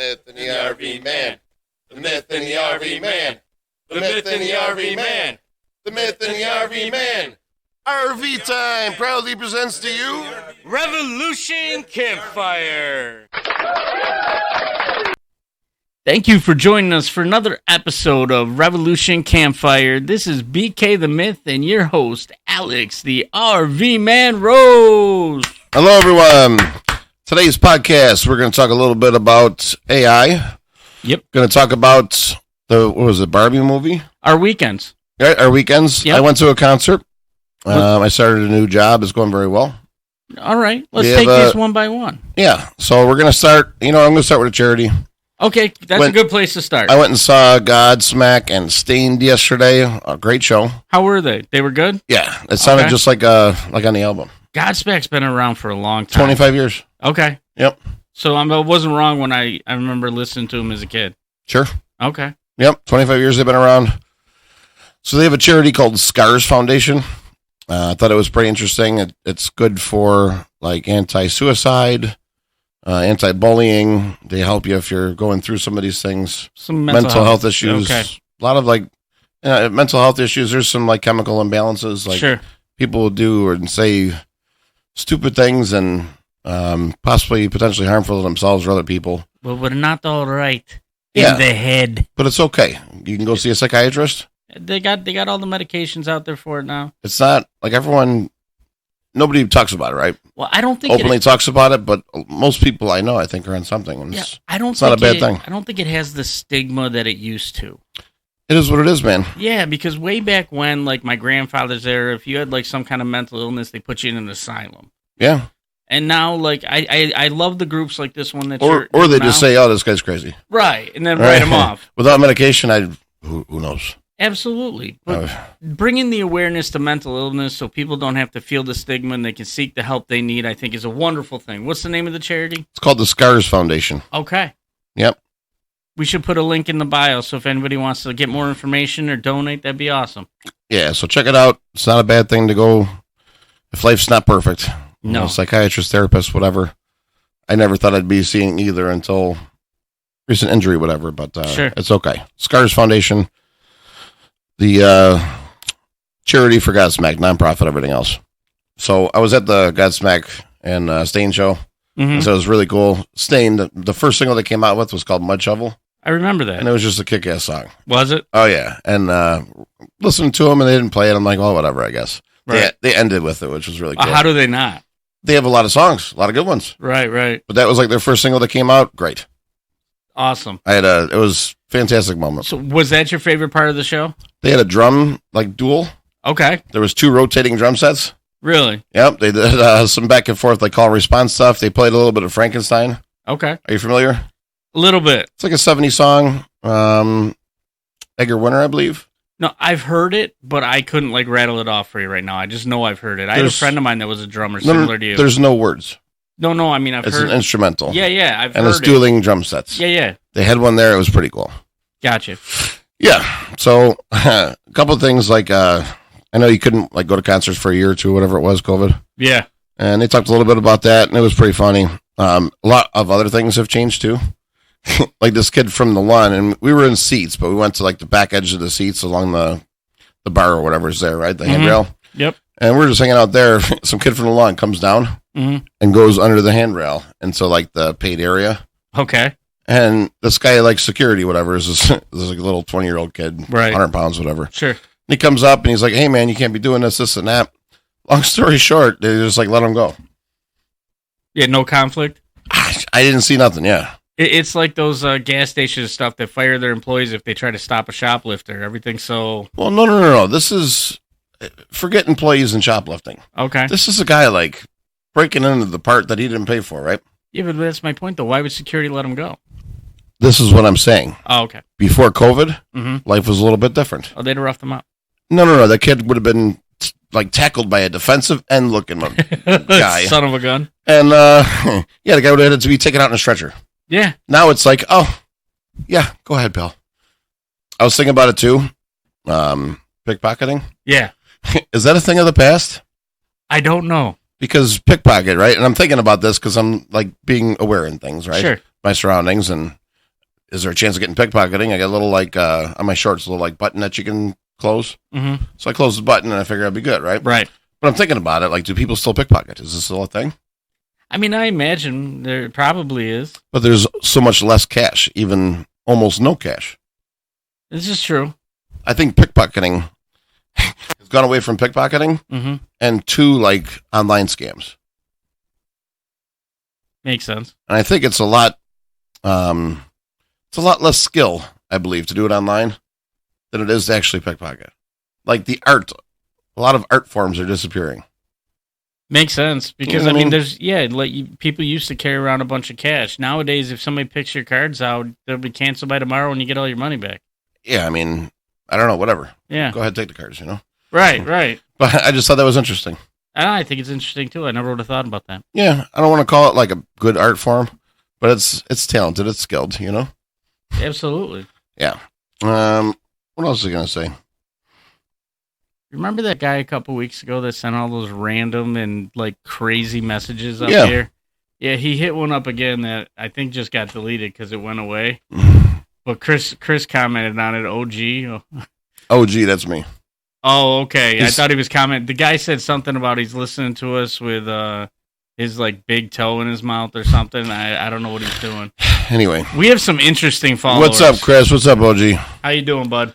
myth in the RV man. The myth in the RV man. The myth in the RV man. The myth in the RV man. RV Time proudly presents to you Revolution Campfire. Thank you for joining us for another episode of Revolution Campfire. This is BK the Myth and your host, Alex, the RV Man Rose. Hello, everyone. Today's podcast, we're going to talk a little bit about AI. Yep. Going to talk about the Barbie movie? Our weekends. Right, our weekends. Yep. I went to a concert. I started a new job. It's going very well. All right. Let's take these one by one. Yeah. So we're going to start, I'm going to start with a charity. Okay. That's a good place to start. I went and saw Godsmack and Stained yesterday. A great show. How were they? They were good? Yeah. It sounded just like on the album. Godsmack's been around for a long time. 25 years. Okay. Yep. So I wasn't wrong when I remember listening to him as a kid. Sure. Okay. Yep. 25 years they've been around. So they have a charity called Scars Foundation. I thought it was pretty interesting. It's good for like anti-suicide, anti-bullying. They help you if you're going through some of these things. Some mental health issues. Okay. A lot of mental health issues. There's some like chemical imbalances. Like sure. People do and say stupid things and potentially harmful to themselves or other people. But we're not all right in the head. But it's okay. You can go see a psychiatrist. They got all the medications out there for it now. It's not like nobody talks about it, right? Well, I don't think openly talks about it, but most people I know, I think, are on something. And it's not a bad thing. I don't think it has the stigma that it used to. It is what it is, man. Yeah, because way back when, like my grandfather's era, if you had like some kind of mental illness, they put you in an asylum. Yeah. And now, like I love the groups like this one that or they just say, "Oh, this guy's crazy," right, and then write him off. Without medication, who knows? Absolutely. But bringing the awareness to mental illness so people don't have to feel the stigma and they can seek the help they need, I think, is a wonderful thing. What's the name of the charity? It's called the Scars Foundation. Okay. Yep. We should put a link in the bio, so if anybody wants to get more information or donate, that'd be awesome. Yeah, so check it out. It's not a bad thing to go if life's not perfect. No. Psychiatrist, therapist, whatever. I never thought I'd be seeing either until recent injury, whatever, but sure. It's okay. Scars Foundation. The charity for Godsmack, nonprofit, everything else. So I was at the Godsmack and Stain show, so it was really cool. Stain, the first single they came out with was called Mud Shovel. I remember that. And it was just a kick-ass song. Was it? Oh, yeah. And listening to them, and they didn't play it. I'm like, well, whatever, I guess. Right. They ended with it, which was really cool. How do they not? They have a lot of songs, a lot of good ones. Right. But that was like their first single that came out. Great. Awesome. It was a fantastic moment. So was that your favorite part of the show? They had a drum, duel. Okay. There was 2 rotating drum sets. Really? Yep. They did some back and forth, call response stuff. They played a little bit of Frankenstein. Okay. Are you familiar? A little bit. It's like a 70s song. Edgar Winter, I believe. No, I've heard it, but I couldn't rattle it off for you right now. I just know I've heard it. I had a friend of mine that was a drummer similar to you. There's no words. No, I mean, I've heard. It's an instrumental. Yeah, I've heard it. And it's dueling drum sets. Yeah. They had one there. It was pretty cool. Gotcha. Yeah. So a couple of things I know you couldn't go to concerts for a year or two, whatever it was, COVID. Yeah. And they talked a little bit about that, and it was pretty funny. A lot of other things have changed too. Like this kid from the Lund, and we were in seats, but we went to the back edge of the seats along the bar or whatever's there, right? The handrail. Yep. And we're just hanging out there. Some kid from the Lund comes down and goes under the handrail into the paid area. Okay. And this guy, security, whatever, is this little 20-year-old kid, right? 100 pounds, whatever. Sure. And he comes up and he's like, "Hey, man, you can't be doing this and that." Long story short, they just let him go. Yeah, no conflict. I didn't see nothing. Yeah. It's like those gas station stuff that fire their employees if they try to stop a shoplifter. Everything's so... Well, no. This is... Forget employees and shoplifting. Okay. This is a guy, breaking into the part that he didn't pay for, right? Yeah, but that's my point, though. Why would security let him go? This is what I'm saying. Oh, okay. Before COVID, life was a little bit different. Oh, they'd have roughed him up. No. That kid would have been, tackled by a defensive end-looking guy. Son of a gun. And, the guy would have had to be taken out in a stretcher. Yeah. Now it's oh, yeah, go ahead, pal. I was thinking about it too. Pickpocketing. Yeah. Is that a thing of the past? I don't know. Because pickpocket, right? And I'm thinking about this because I'm being aware in things, right? Sure. My surroundings. And is there a chance of getting pickpocketing? I got a little like on my shorts, a little like button that you can close. Mm-hmm. So I close the button and I figure I'd be good, right? Right. But I'm thinking about it. Like, do people still pickpocket? Is this still a thing? I mean, I imagine there probably is. But there's so much less cash, even almost no cash. This is true. I think pickpocketing has gone away from pickpocketing and to like online scams. Makes sense. And I think it's a lot less skill, I believe, to do it online than it is to actually pickpocket. Like the art, a lot of art forms are disappearing. Makes sense because You know what I mean? there's people used to carry around a bunch of cash. Nowadays, if somebody picks your cards out, they'll be canceled by tomorrow and you get all your money back. Yeah, I mean, I don't know, whatever. Yeah. Go ahead, take the cards, you know? Right. But I just thought that was interesting. I think it's interesting too. I never would have thought about that. Yeah, I don't want to call it like a good art form, but it's talented, it's skilled, you know? Absolutely. Yeah. What else was I going to say? Remember that guy a couple weeks ago that sent all those random and like crazy messages up Yeah. here? Yeah, he hit one up again that I think just got deleted because it went away. But Chris commented on it. OG. Oh, gee, that's me. Oh, okay. I thought he was commenting. The guy said something about he's listening to us with his like big toe in his mouth or something. I don't know what he's doing. Anyway. We have some interesting followers. What's up, Chris? What's up, OG? How you doing, bud?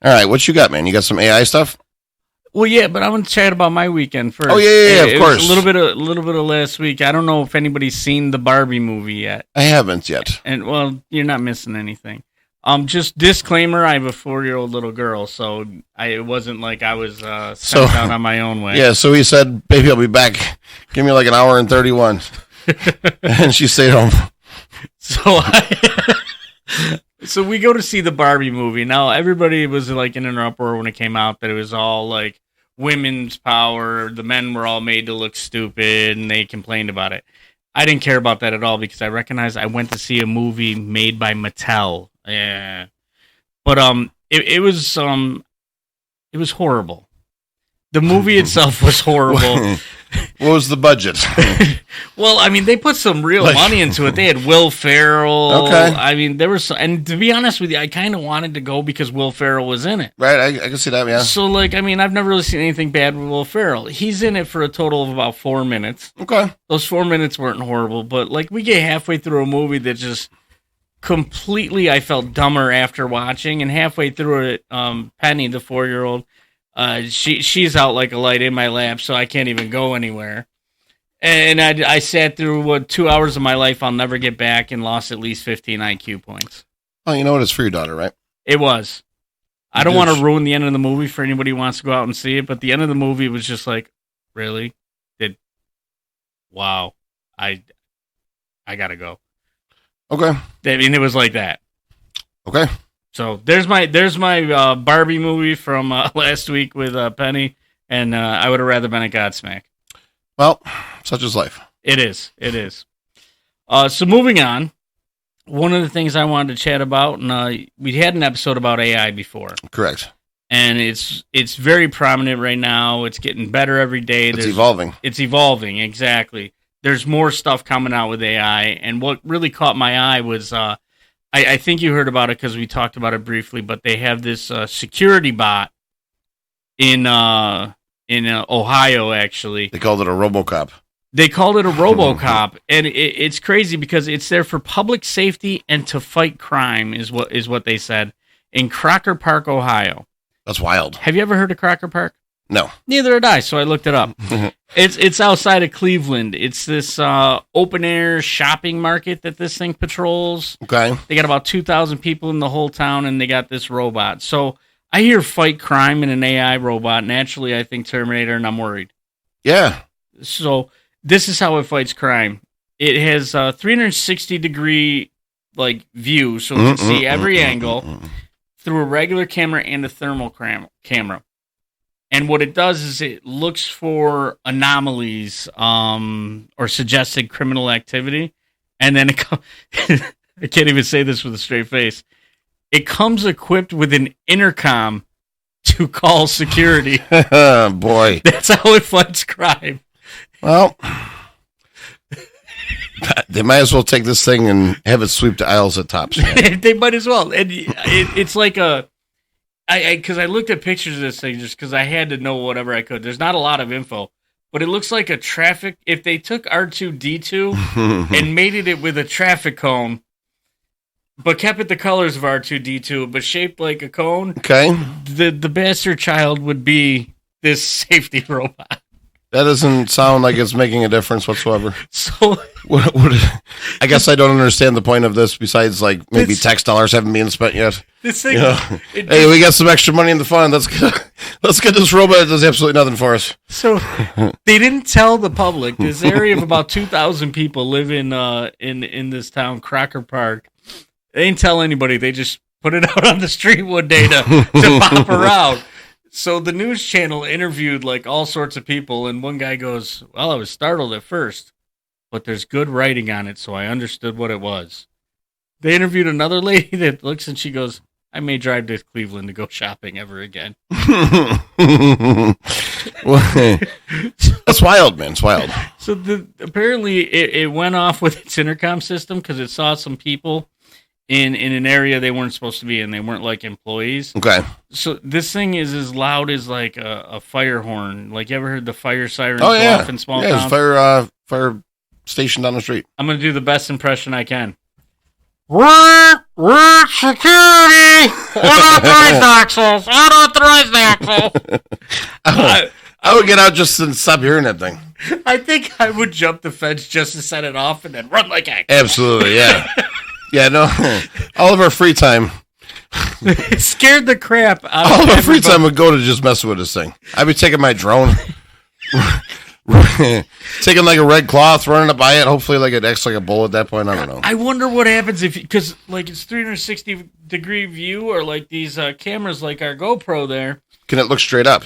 All right, what you got, man? You got some AI stuff? Well, yeah, but I want to chat about my weekend first. Oh, yeah, It of was course. a little bit of last week. I don't know if anybody's seen the Barbie movie yet. I haven't yet. And well, you're not missing anything. Just disclaimer: I have a 4-year-old little girl, so it wasn't like I was sent out on my own way. Yeah, so he said, "Baby, I'll be back. Give me like an hour and 31." And she stayed home. So we go to see the Barbie movie. Now everybody was like in an uproar when it came out that it was all like women's power. The men were all made to look stupid, and they complained about it. I didn't care about that at all because I recognized I went to see a movie made by Mattel. Yeah, but it was horrible. The movie itself was horrible. What was the budget? Well, I mean, they put some real money into it. They had Will Ferrell. Okay. I mean, there was, and to be honest with you, I kind of wanted to go because Will Ferrell was in it. Right, I can see that, yeah. So, like, I mean, I've never really seen anything bad with Will Ferrell. He's in it for a total of about 4 minutes. Okay. Those 4 minutes weren't horrible, but, like, we get halfway through a movie that just completely, I felt dumber after watching, and halfway through it, Penny, the 4-year-old, she's out like a light in my lap, so I can't even go anywhere. And I sat through 2 hours of my life I'll never get back and lost at least 15 IQ points. Oh, you know what? It's for your daughter, right? It was. I don't want to ruin the end of the movie for anybody who wants to go out and see it, but the end of the movie was just like, really? Wow. I gotta go. Okay. I mean, it was like that. Okay. So there's my Barbie movie from last week with Penny, and I would have rather been at Godsmack. Well, such is life. It is. So moving on, one of the things I wanted to chat about, and we had an episode about AI before. Correct. And it's very prominent right now. It's getting better every day. It's evolving. It's evolving, exactly. There's more stuff coming out with AI, and what really caught my eye was, I think you heard about it because we talked about it briefly, but they have this security bot in Ohio, actually. They called it a RoboCop. They called it a RoboCop, and it's crazy because it's there for public safety and to fight crime is what they said in Crocker Park, Ohio. That's wild. Have you ever heard of Crocker Park? No. Neither had I, so I looked it up. It's outside of Cleveland. It's this open air shopping market that this thing patrols. Okay. They got about 2,000 people in the whole town, and they got this robot. So I hear fight crime in an AI robot. Naturally, I think Terminator, and I'm worried. Yeah. So this is how it fights crime. It has a 360-degree like view, so it can see every angle through a regular camera and a thermal camera. And what it does is it looks for anomalies or suggested criminal activity. And then I can't even say this with a straight face. It comes equipped with an intercom to call security. Boy. That's how it fights crime. Well, They might as well take this thing and have it sweep the aisles at Tops. They might as well. And it's like because I looked at pictures of this thing just because I had to know whatever I could. There's not a lot of info, but it looks like a traffic. If they took R2D2 and mated it with a traffic cone, but kept it the colors of R2D2, but shaped like a cone, okay, the bastard child would be this safety robot. That doesn't sound like it's making a difference whatsoever. So, I guess I don't understand the point of this. Besides, like maybe tax dollars haven't been spent yet. This thing, hey, we got some extra money in the fund. Let's get this robot that does absolutely nothing for us. So they didn't tell the public. This area of about 2,000 people live in this town, Crocker Park. They didn't tell anybody. They just put it out on the street one day to pop around. So the news channel interviewed like all sorts of people, and one guy goes, "Well, I was startled at first, but there's good writing on it, so I understood what it was." They interviewed another lady that looks and she goes, "I may drive to Cleveland to go shopping ever again." That's wild, man. It's wild. So apparently it went off with its intercom system because it saw some people in an area they weren't supposed to be in. They weren't like employees. Okay. So this thing is as loud as like a fire horn. Like, you ever heard the fire sirens go off in small towns? Yeah, fire station down the street. I'm going to do the best impression I can. Security! Unauthorized access! Unauthorized access! I would get out just and stop hearing that thing. I think I would jump the fence just to set it off and then run like heck. Absolutely, yeah. Yeah, no. All of our free time. It scared the crap out of All of our free everybody. time would go to just messing with this thing. I'd be taking my drone, taking like a red cloth, running it by it. Hopefully, like it acts like a bull at that point. I don't know. I wonder what happens because like it's 360-degree view, or like these cameras like our GoPro there. Can it look straight up?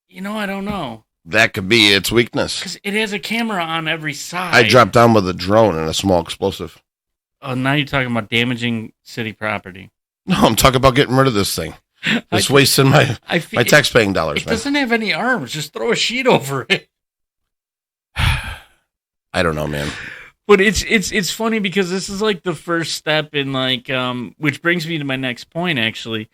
I don't know. That could be its weakness. Because it has a camera on every side. I dropped down with a drone and a small explosive. Oh, now you're talking about damaging city property. No, I'm talking about getting rid of this thing. It's wasting my tax-paying dollars, It man. doesn't have any arms. Just throw a sheet over it. I don't know, man. But it's funny because this is like the first step in like which brings me to my next point. Actually,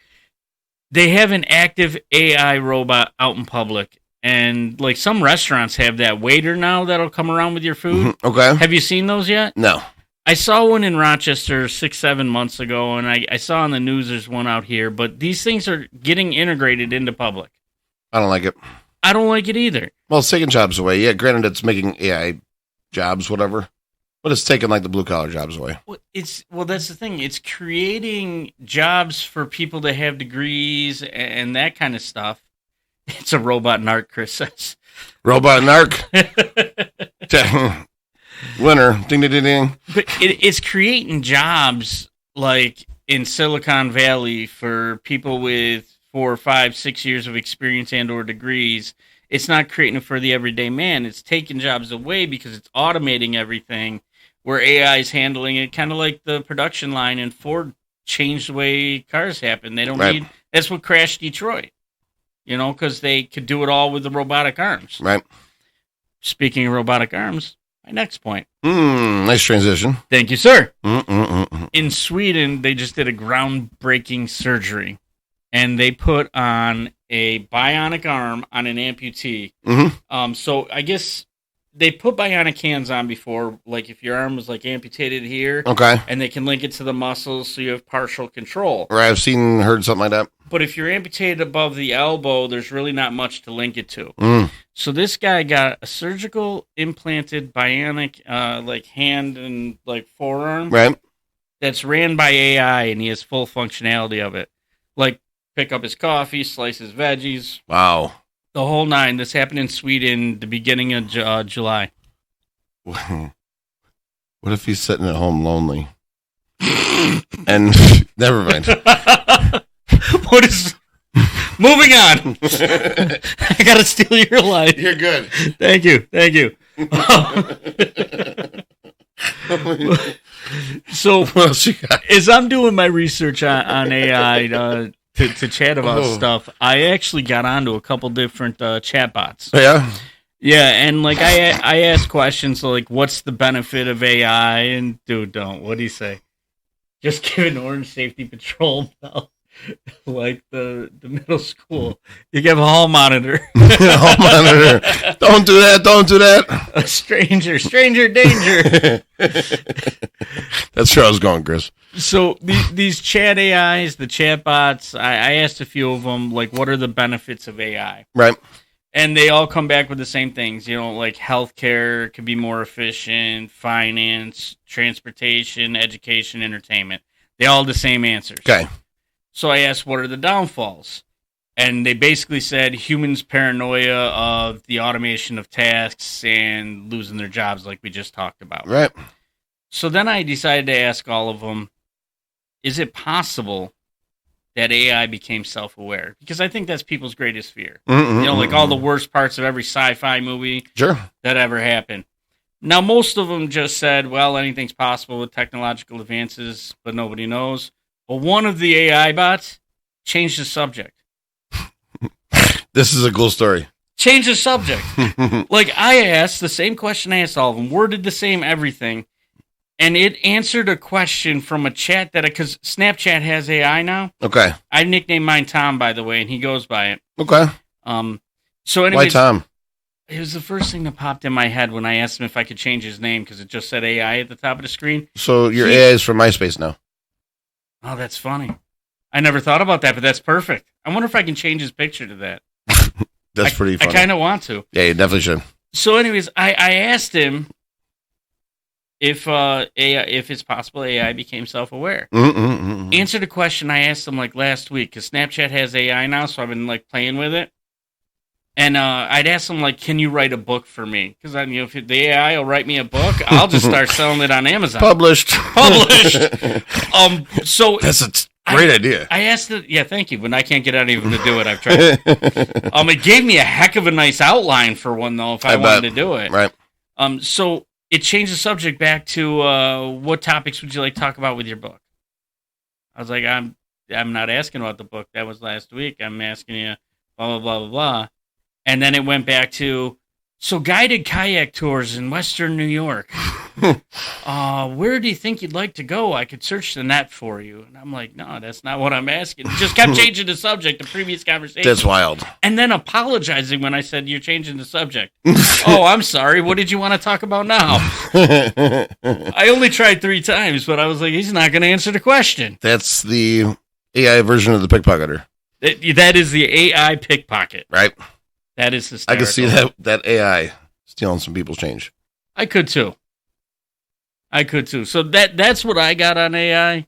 they have an active AI robot out in public, and like some restaurants have that waiter now that'll come around with your food. Mm-hmm. Okay. Have you seen those yet? No. I saw one in Rochester 6-7 months ago, and I saw on the news there's one out here. But these things are getting integrated into public. I don't like it. I don't like it either. Well, it's taking jobs away. Yeah, granted, it's making AI jobs, whatever. But it's taking like the blue-collar jobs away. Well, that's the thing. It's creating jobs for people that have degrees and that kind of stuff. It's a robot narc, Chris says. Robot narc. Winner. Ding, ding, ding, ding. But it's creating jobs like in Silicon Valley for people with 4, 5, 6 years of experience and or degrees. It's not creating it for the everyday man. It's taking jobs away because it's automating everything where AI is handling it, kind of like the production line and Ford changed the way cars happen. They don't need... That's what crashed Detroit. Because they could do it all with the robotic arms. Right. Speaking of robotic arms, my next point. Nice transition. Thank you, sir. Mm-mm-mm-mm. In Sweden, they just did a groundbreaking surgery, and they put on a bionic arm on an amputee. Mm-hmm. So I guess they put bionic hands on before, like if your arm was like amputated here, Okay. and they can link it to the muscles so you have partial control. Or I've heard something like that. But if you're amputated above the elbow, there's really not much to link it to. Mm. So this guy got a surgical implanted bionic like hand and like forearm Right. that's ran by AI, and he has full functionality of it. Like pick up his coffee, slice his veggies, Wow. the whole nine. This happened in Sweden the beginning of July. What if he's sitting at home lonely? And never mind. What is... Moving on. I gotta steal your line. You're good. Thank you. So, What else you got? as I'm doing my research on AI to chat about stuff, I actually got onto a couple different chatbots. Yeah. Yeah, and like I ask questions like, what's the benefit of AI? And dude, don't. What do you say? Just give an orange safety patrol bell, like the middle school. You give a hall monitor. Hall monitor. Don't do that. Don't do that. A stranger danger. That's where I was going, Chris. So these chat AIs, the chat bots, I asked a few of them, like, what are the benefits of AI? Right. And they all come back with the same things, like healthcare could be more efficient, finance, transportation, education, entertainment. They all have the same answers. Okay. So I asked, what are the downfalls? And they basically said humans' paranoia of the automation of tasks and losing their jobs, like we just talked about. Right. So then I decided to ask all of them, is it possible that AI became self-aware? Because I think that's people's greatest fear. Like all the worst parts of every sci-fi movie that ever happened. Now, most of them just said, well, anything's possible with technological advances, but nobody knows. But one of the AI bots changed the subject. This is a cool story. Change the subject. Like, I asked the same question I asked all of them, worded the same everything, and it answered a question from a chat because Snapchat has AI now. Okay. I nicknamed mine Tom, by the way, and he goes by it. Okay. So anyways, why Tom? It was the first thing that popped in my head when I asked him if I could change his name because it just said AI at the top of the screen. So your AI is from MySpace now. Oh, that's funny. I never thought about that, but that's perfect. I wonder if I can change his picture to that. That's pretty funny. I kind of want to. Yeah, you definitely should. So anyways, I asked him if it's possible AI became self-aware. Answered a question I asked him like last week because Snapchat has AI now, so I've been like playing with it. And I'd ask him like, "Can you write a book for me?" Because if the AI will write me a book, I'll just start selling it on Amazon. Published. So that's a great idea. I asked it. Yeah, thank you. But I can't get anyone to do it. I've tried. It gave me a heck of a nice outline for one though. If I wanted to do it, right. So it changed the subject back to what topics would you like to talk about with your book? I was like, I'm not asking about the book. That was last week. I'm asking you blah, blah, blah, blah, blah. And then it went back to, so guided kayak tours in Western New York. Where do you think you'd like to go? I could search the net for you. And I'm like, no, that's not what I'm asking. Just kept changing the subject, the previous conversation. That's wild. And then apologizing when I said, you're changing the subject. Oh, I'm sorry. What did you want to talk about now? I only tried 3 times, but I was like, he's not going to answer the question. That's the AI version of the pickpocketer. That is the AI pickpocket. Right. That is hysterical. I can see that AI stealing some people's change. I could too. So that's what I got on AI.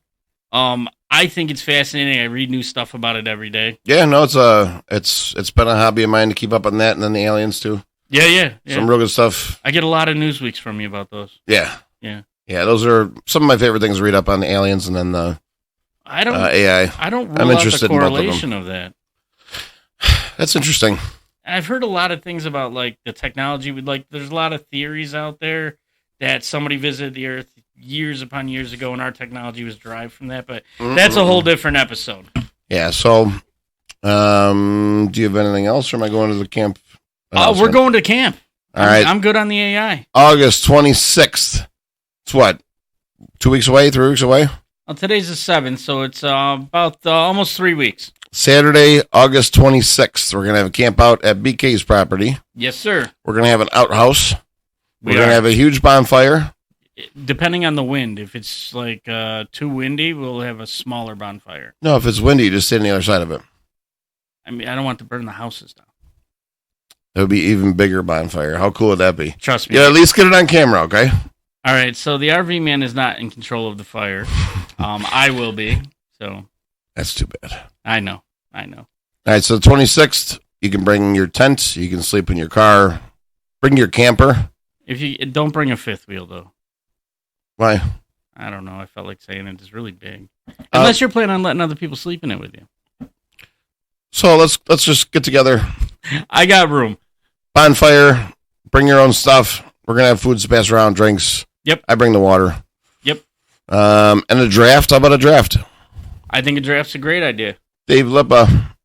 I think it's fascinating. I read new stuff about it every day. Yeah, no, it's been a hobby of mine to keep up on that, and then the aliens too. Yeah. Some real good stuff. I get a lot of news weeks from you about those. Yeah. Those are some of my favorite things to read up on the aliens, and then the AI. I don't rule out the correlation of that. That's interesting. I've heard a lot of things about like the technology. There's a lot of theories out there that somebody visited the Earth years upon years ago, and our technology was derived from that. But that's a whole different episode. Yeah. So, do you have anything else, or am I going to the camp? We're going to camp. All right. I'm good on the AI. August 26th. It's what? 2 weeks away? 3 weeks away? Well, today's the 7th, so it's about almost 3 weeks. Saturday, August 26th. We're going to have a camp out at BK's property. Yes, sir. We're going to have an outhouse. We're going to have a huge bonfire. Depending on the wind. If it's like too windy, we'll have a smaller bonfire. No, if it's windy, just sit on the other side of it. I mean, I don't want to burn the houses down. It would be even bigger bonfire. How cool would that be? Trust me. Yeah, at least get it on camera, okay? All right, so the RV man is not in control of the fire. I will be, so. That's too bad. I know. All right, so the 26th, you can bring your tent. You can sleep in your car. Bring your camper. If you don't bring a fifth wheel, though. Why? I don't know. I felt like saying it is really big. Unless you're planning on letting other people sleep in it with you. So let's just get together. I got room. Bonfire. Bring your own stuff. We're going to have foods to pass around, drinks. Yep. I bring the water. Yep. And a draft. How about a draft? I think a draft's a great idea. Dave Lippa.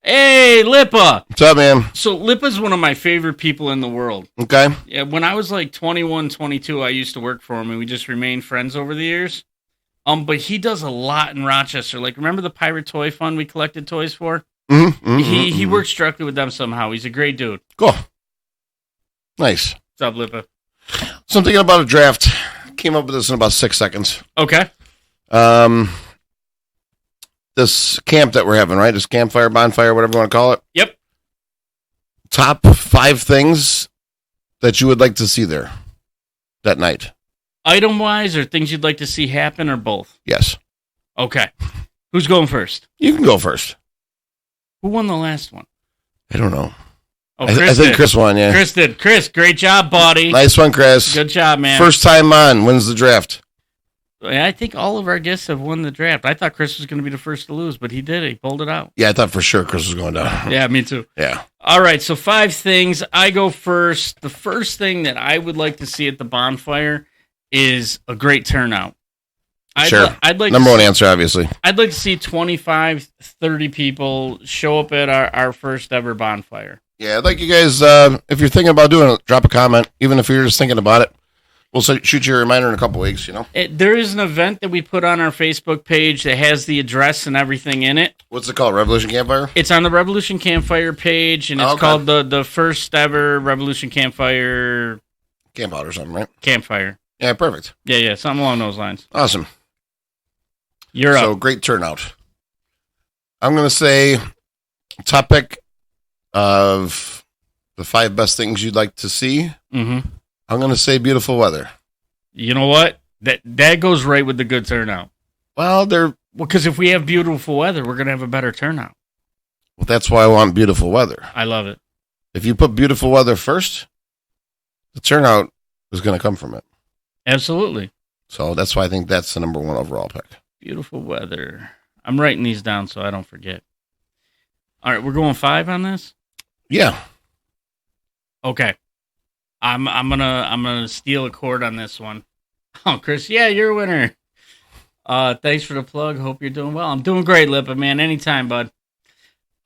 Hey, Lipa. What's up, man? So Lipa's one of my favorite people in the world. Okay. Yeah, when I was like 21, 22, I used to work for him, and we just remained friends over the years. But he does a lot in Rochester. Like, remember the Pirate Toy Fund we collected toys for? He works directly with them somehow. He's a great dude. Cool. Nice. What's up, Lipa? So I'm thinking about a draft. Came up with this in about 6 seconds. Okay. This camp that we're having, right? This campfire, bonfire, whatever you want to call it. Yep. Top 5 things that you would like to see there that night. Item-wise, or things you'd like to see happen, or both? Yes. Okay. Who's going first? You can go first. Who won the last one? I don't know. Oh, I Chris think did. Chris won, yeah. Chris did. Chris, great job, buddy. Nice one, Chris. Good job, man. First time on. Wins the draft. I think all of our guests have won the draft. I thought Chris was going to be the first to lose, but he did it. He pulled it out. Yeah, I thought for sure Chris was going down. Yeah, me too. Yeah. All right, so 5 things. I go first. The first thing that I would like to see at the bonfire is a great turnout. Sure. I'd like Number one answer, obviously. I'd like to see 25, 30 people show up at our first ever bonfire. Yeah, I'd like you guys, if you're thinking about doing it, drop a comment. Even if you're just thinking about it, we'll shoot you a reminder in a couple weeks, you know? There is an event that we put on our Facebook page that has the address and everything in it. What's it called? Revolution Campfire? It's on the Revolution Campfire page, and it's called the first ever Revolution Campfire... Campout or something, right? Campfire. Yeah, perfect. Yeah, something along those lines. Awesome. You're So, up. great turnout. I'm going to say topic of the 5 best things you'd like to see. Mm-hmm. I'm going to say beautiful weather. You know what? That goes right with the good turnout. Well, Because if we have beautiful weather, we're going to have a better turnout. that's why I want beautiful weather. I love it. If you put beautiful weather first, the turnout is going to come from it. Absolutely. So that's why I think that's the number 1 overall pick. Beautiful weather. I'm writing these down so I don't forget. All right, we're going 5 on this? Yeah. Okay. I'm gonna steal a chord on this one. Oh, Chris, yeah, you're a winner. Thanks for the plug. Hope you're doing well. I'm doing great, Lipa, man. Anytime, bud.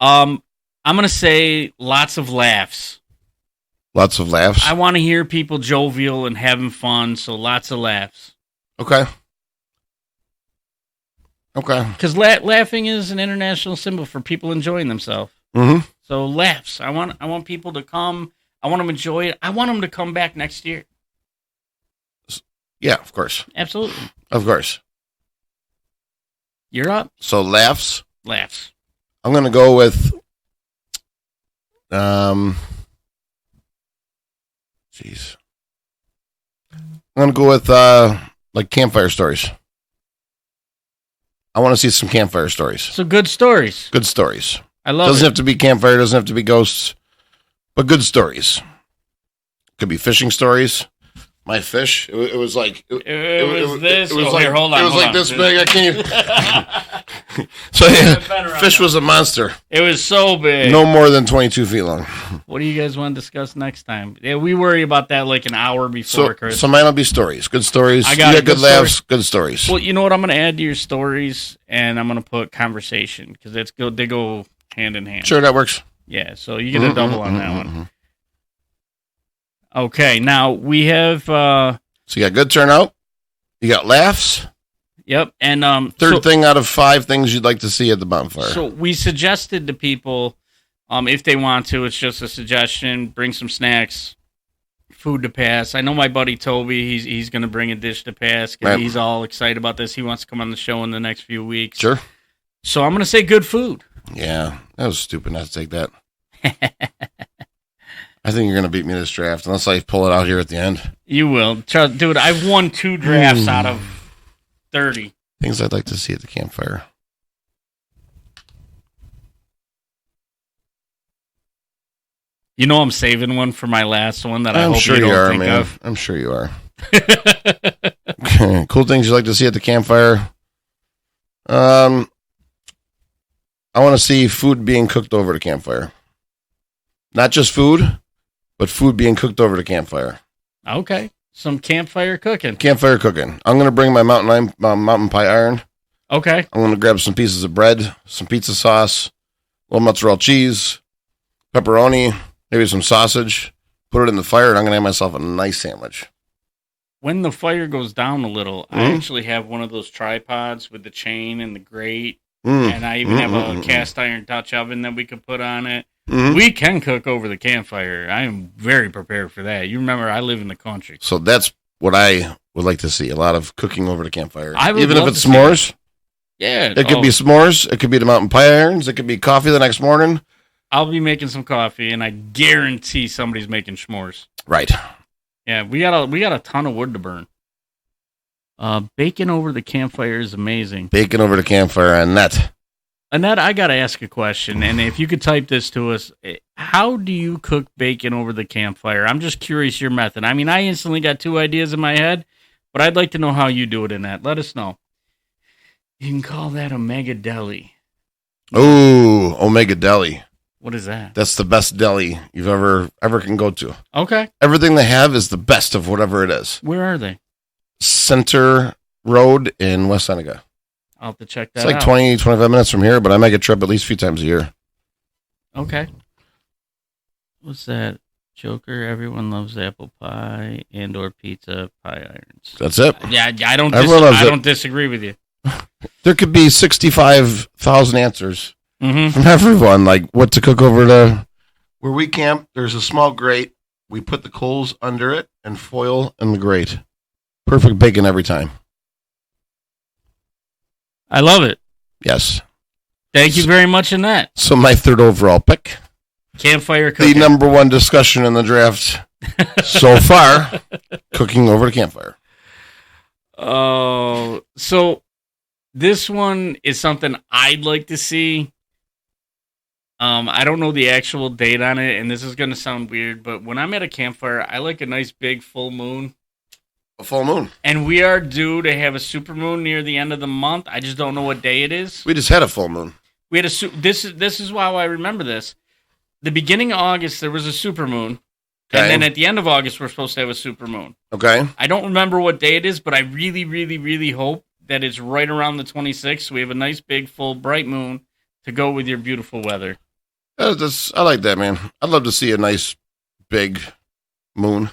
I'm gonna say lots of laughs. Lots of laughs. I want to hear people jovial and having fun, so lots of laughs. Okay. Because laughing is an international symbol for people enjoying themselves. Mm-hmm. So laughs. I want people to come. I want them to enjoy it. I want them to come back next year. Yeah, of course. Absolutely. Of course. You're up. So laughs. Laughs. I'm going to go with jeez. I'm going to go with like campfire stories. I want to see some campfire stories. So good stories. Good stories. I love Doesn't it. have to be campfire, doesn't have to be ghosts, but good stories. Could be fishing stories. My fish, it was like It was this. It was Oh, like here, hold on. It was hold like on. this big. I can't even. So yeah, fish was a monster. It was so big. No more than 22 feet long. What do you guys want to discuss next time? Yeah, we worry about that like an hour before, Chris. So mine will be stories. Good stories. I got you it. got good Good laughs. story. Good stories. Well, you know what? I'm going to add to your stories, and I'm going to put conversation because that's good. They go hand in hand. Sure, that works. Yeah, so you get a double on that one. Okay, now we have. So you got good turnout. You got laughs. Yep, and Third thing out of 5 things you'd like to see at the bonfire. So we suggested to people, if they want to, it's just a suggestion. Bring some snacks, food to pass. I know my buddy Toby. He's going to bring a dish to pass because Right. he's all excited about this. He wants to come on the show in the next few weeks. Sure. So I'm going to say good food. Yeah, that was stupid not to take that. I think you're going to beat me this draft unless I pull it out here at the end. You will, dude. I've won 2 drafts out of 30. Things I'd like to see at the campfire. You know, I'm saving one for my last one that I I'm hope sure you don't are, think man. of. I'm sure you are. Cool things you'd like to see at the campfire. I want to see food being cooked over the campfire. Not just food, but food being cooked over the campfire. Okay, some campfire cooking. Campfire cooking. I'm going to bring my mountain pie iron. Okay, I'm going to grab some pieces of bread, some pizza sauce, little mozzarella cheese, pepperoni, maybe some sausage. Put it in the fire, and I'm going to have myself a nice sandwich. When the fire goes down a little, I actually have one of those tripods with the chain and the grate. And I even have a cast iron Dutch oven that we could put on it. We can cook over the campfire. I am very prepared for that. You remember, I live in the country. So that's what I would like to see. A lot of cooking over the campfire. Even if it's s'mores. Yeah. It could be s'mores. It could be the mountain pie irons. It could be coffee the next morning. I'll be making some coffee, and I guarantee somebody's making s'mores. Right. Yeah, we got a ton of wood to burn. Bacon over the campfire is amazing. Bacon over the campfire, Annette. Annette, I got to ask a question, and if you could type this to us, how do you cook bacon over the campfire? I'm just curious your method. I mean, I instantly got two ideas in my head, but I'd like to know how you do it, Annette. Let us know. You can call that Omega Deli. Oh, Omega Deli. What is that? That's the best deli you've ever can go to. Okay. Everything they have is the best of whatever it is. Where are they? Center Road in West Seneca. I'll have to check that out. It's like out. 20, 25 minutes from here, but I make a trip at least a few times a year. Okay. What's that? Joker, everyone loves apple pie and or pizza pie irons. That's it. Yeah, I don't disagree with you. There could be 65,000 answers from everyone, like what to cook over where we camp. There's a small grate. We put the coals under it and foil in the grate. Perfect bacon every time. I love it. Yes. Thank you very much in that. So my third overall pick. Campfire cooking. The number one discussion in the draft so far, cooking over the campfire. Oh, so this one is something I'd like to see. I don't know the actual date on it, and this is going to sound weird, but when I'm at a campfire, I like a nice big full moon. A full moon. And we are due to have a supermoon near the end of the month. I just don't know what day it is. We just had a full moon. We had this is why I remember this. The beginning of August, there was a supermoon. Okay. And then at the end of August, we're supposed to have a supermoon. Okay. I don't remember what day it is, but I really, really, really hope that it's right around the 26th. So we have a nice, big, full, bright moon to go with your beautiful weather. I like that, man. I'd love to see a nice, big moon.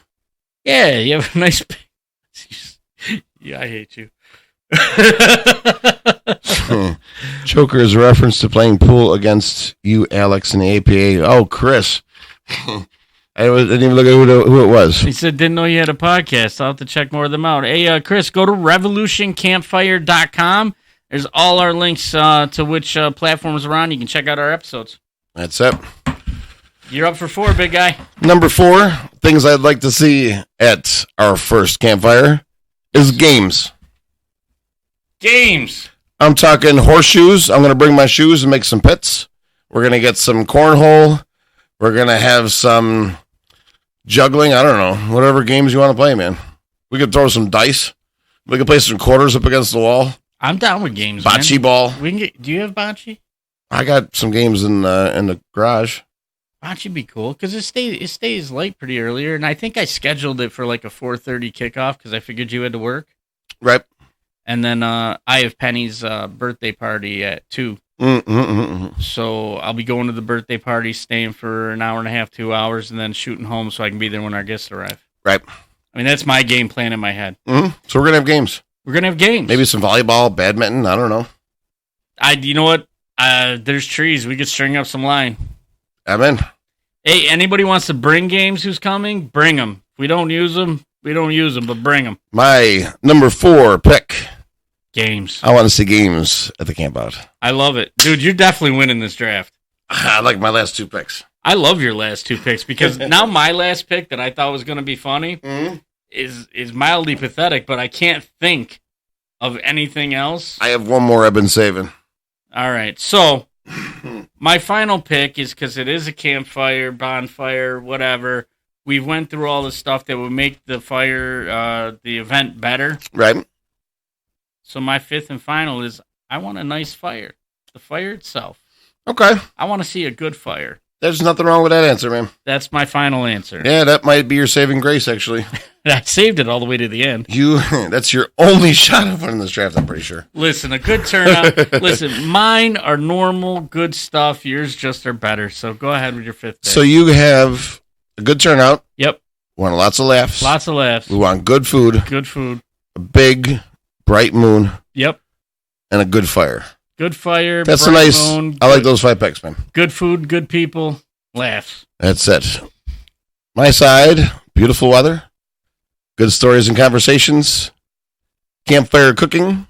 Yeah, you have a nice... Yeah, I hate you. Joker is a reference to playing pool against you, Alex, in the APA. Oh, Chris. I didn't even look at who it was. He said, didn't know you had a podcast. I'll have to check more of them out. Hey, Chris, go to revolutioncampfire.com. There's all our links to which platforms we're on. You can check out our episodes. That's it. You're up for 4, big guy. Number 4, things I'd like to see at our first campfire is games. Games. I'm talking horseshoes. I'm going to bring my shoes and make some pits. We're going to get some cornhole. We're going to have some juggling. I don't know. Whatever games you want to play, man. We could throw some dice. We could play some quarters up against the wall. I'm down with games, Bocce man. ball. We can get. Do you have bocce? I got some games in the garage. Bocce be cool because it stays light pretty earlier, and I think I scheduled it for like a 4:30 kickoff because I figured you had to work. Right. And then I have Penny's birthday party at 2. So I'll be going to the birthday party, staying for an hour and a half, 2 hours, and then shooting home so I can be there when our guests arrive. Right. I mean, that's my game plan in my head. So we're going to have games. We're going to have games. Maybe some volleyball, badminton. I don't know. You know what? There's trees. We could string up some line. I'm in. Hey, anybody wants to bring games who's coming? Bring them. If we don't use them, we don't use them, but bring them. My number 4 pick. Games. I want to see games at the campout. I love it. Dude, you're definitely winning this draft. I like my last 2 picks. I love your last 2 picks because now my last pick that I thought was going to be funny is mildly pathetic, but I can't think of anything else. I have one more I've been saving. All right. So my final pick is because it is a campfire, bonfire, whatever. We went through all the stuff that would make the fire, the event better. Right. So my 5th and final is I want a nice fire. The fire itself. Okay. I want to see a good fire. There's nothing wrong with that answer, man. That's my final answer. Yeah, that might be your saving grace, actually. I saved it all the way to the end. That's your only shot of winning this draft, I'm pretty sure. Listen, a good turnout. Listen, mine are normal, good stuff. Yours just are better. So go ahead with your fifth pick. So you have a good turnout. Yep. We want lots of laughs. Lots of laughs. We want good food. Good food. A big, bright moon. Yep. And a good fire. Good fire. That's a bright nice. moon, I like those 5 picks, man. Good food, good people, laughs. That's it. My side, beautiful weather, good stories and conversations, campfire cooking.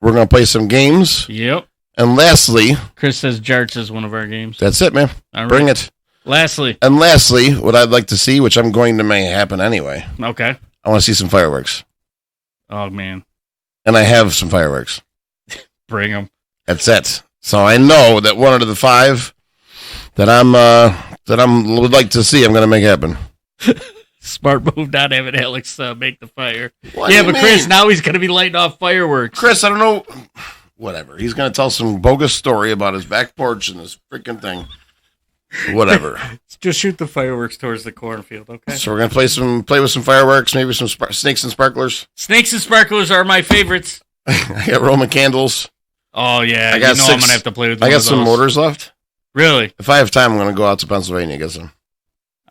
We're going to play some games. Yep. And lastly, Chris says Jarts is one of our games. that's it, man. All right. Bring it. Lastly. And lastly, what I'd like to see, which I'm going to make happen anyway, Okay. I want to see some fireworks. Oh, man. And I have some fireworks. Bring them. That's it. So I know that one out of the 5 that I'm would like to see, I'm going to make happen. Smart move not having Alex make the fire. What do Yeah, you but Chris, mean? now he's going to be lighting off fireworks. Chris, I don't know. Whatever. He's going to tell some bogus story about his back porch and this freaking thing. Whatever. Just shoot the fireworks towards the cornfield, okay? So we're going to play with some fireworks, maybe some snakes and sparklers. Snakes and sparklers are my favorites. I got Roman candles. Oh, yeah. I got I'm going to have to play with I one got of some those. mortars left. Really? If I have time, I'm going to go out to Pennsylvania and get some.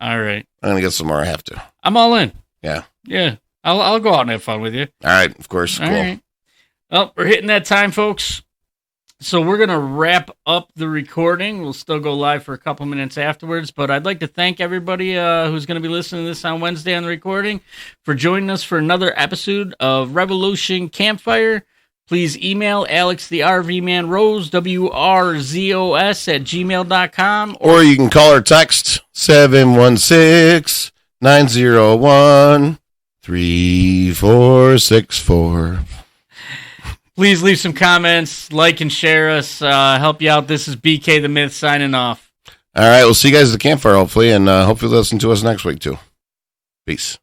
All right. I'm going to get some more. I have to. I'm all in. Yeah. Yeah. I'll go out and have fun with you. All right. Of course. Cool. All right. Well, we're hitting that time, folks. So we're going to wrap up the recording. We'll still go live for a couple minutes afterwards, but I'd like to thank everybody who's going to be listening to this on Wednesday on the recording for joining us for another episode of Revolution Campfire. Please email Alex the RV Man Rose, WRZOS at gmail.com. Or you can call or text 716-901-3464. Please leave some comments, like and share us, help you out. This is BK the Myth signing off. All right. We'll see you guys at the campfire, hopefully, and hopefully listen to us next week, too. Peace.